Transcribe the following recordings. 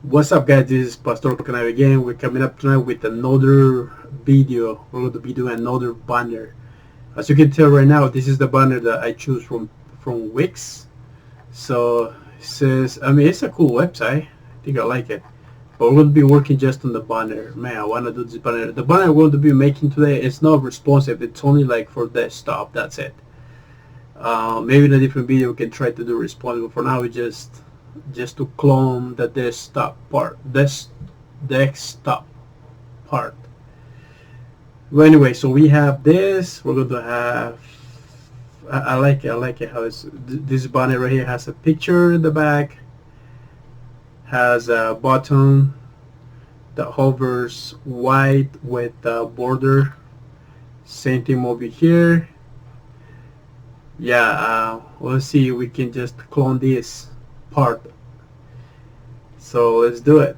What's up, guys? This is Pastor Canary again. We're coming up tonight with another video. We're going to be doing another banner. As you can tell right now, this is the banner that I choose from Wix. So it says, it's a cool website. I think I like it. But we're going to be working just on the banner. Man, I want to do this banner. The banner we're going to be making today is not responsive. It's only like for desktop. That's it. Maybe in a different video we can try to do responsive. But for now, we just to clone the desktop part. Well, anyway, so we have this. We're going to have. I like it. I like it how this banner right here has a picture in the back. Has a button that hovers white with a border. Same thing over here. Yeah, let's see if we can just clone this part. So let's do it.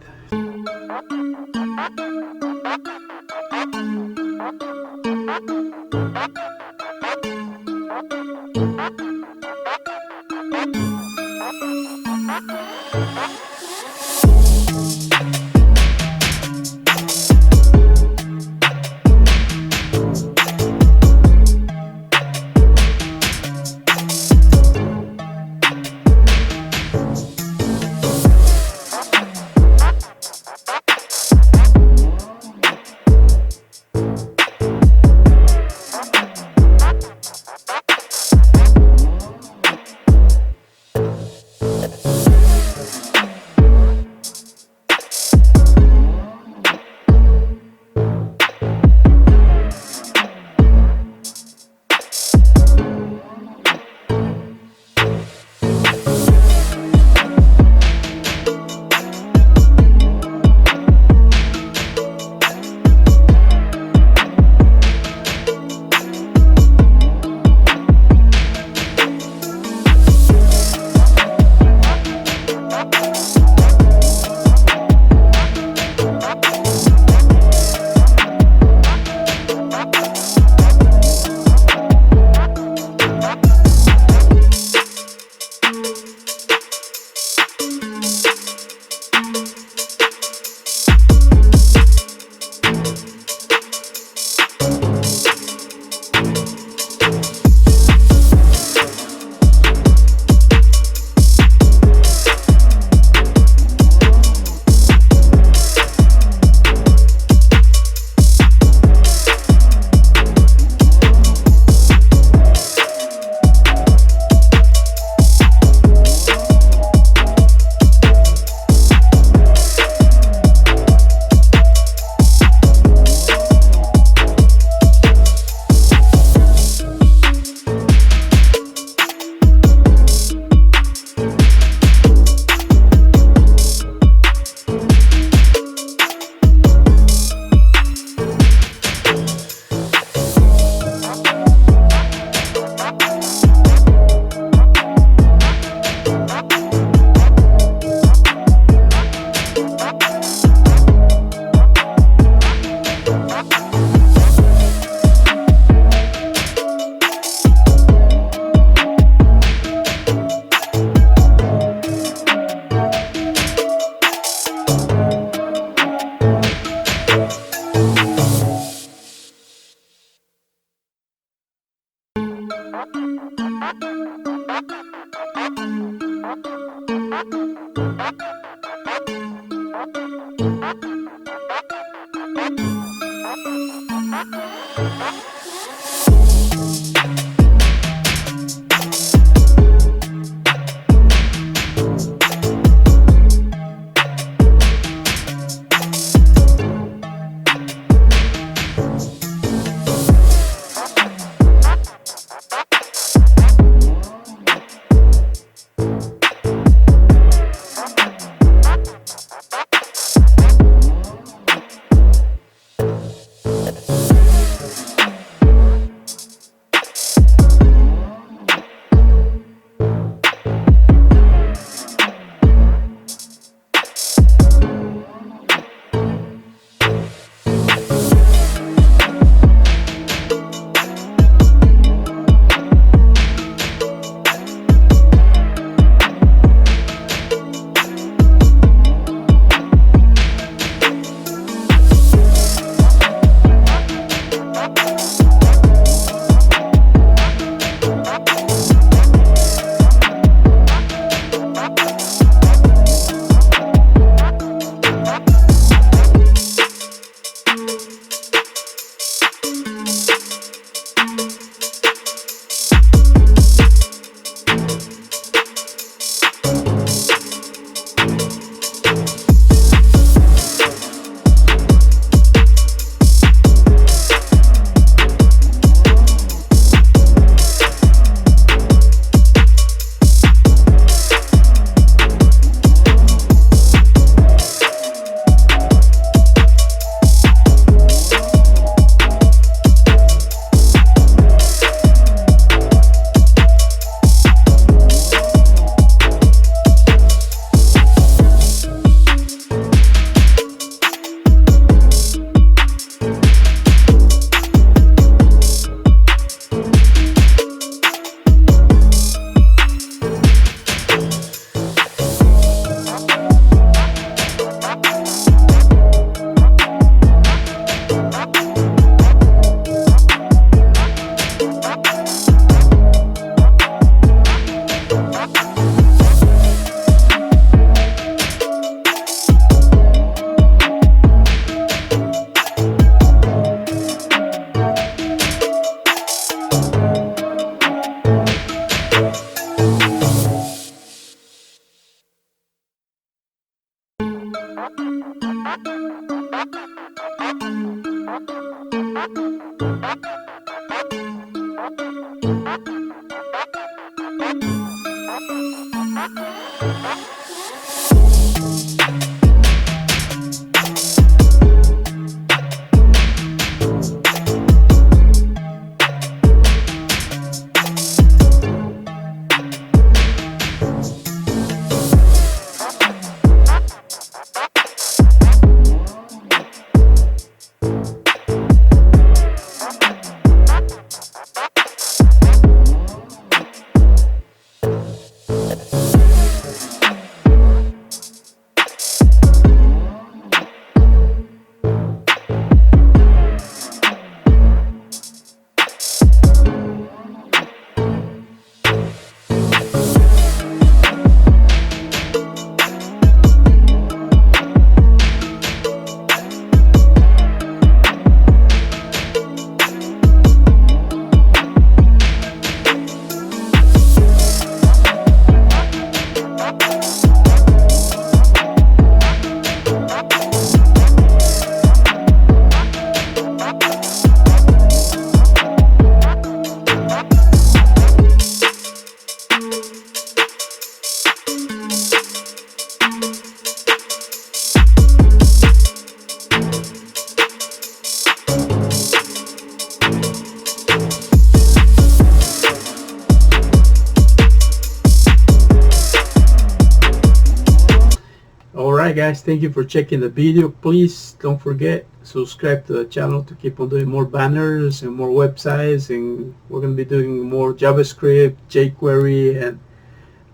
Alright guys, thank you for checking the video. Please don't forget, subscribe to the channel to keep on doing more banners and more websites, and we're going to be doing more JavaScript, jQuery and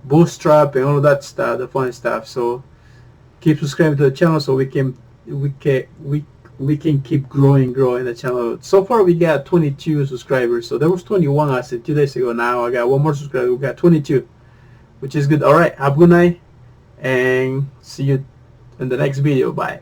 Bootstrap and all of that stuff, the fun stuff. So keep subscribing to the channel so we can keep growing the channel. So far we got 22 subscribers. So there was 21 as of 2 days ago. Now I got one more subscriber. We got 22, which is good. Alright, have a good night and see you in the next video. Bye.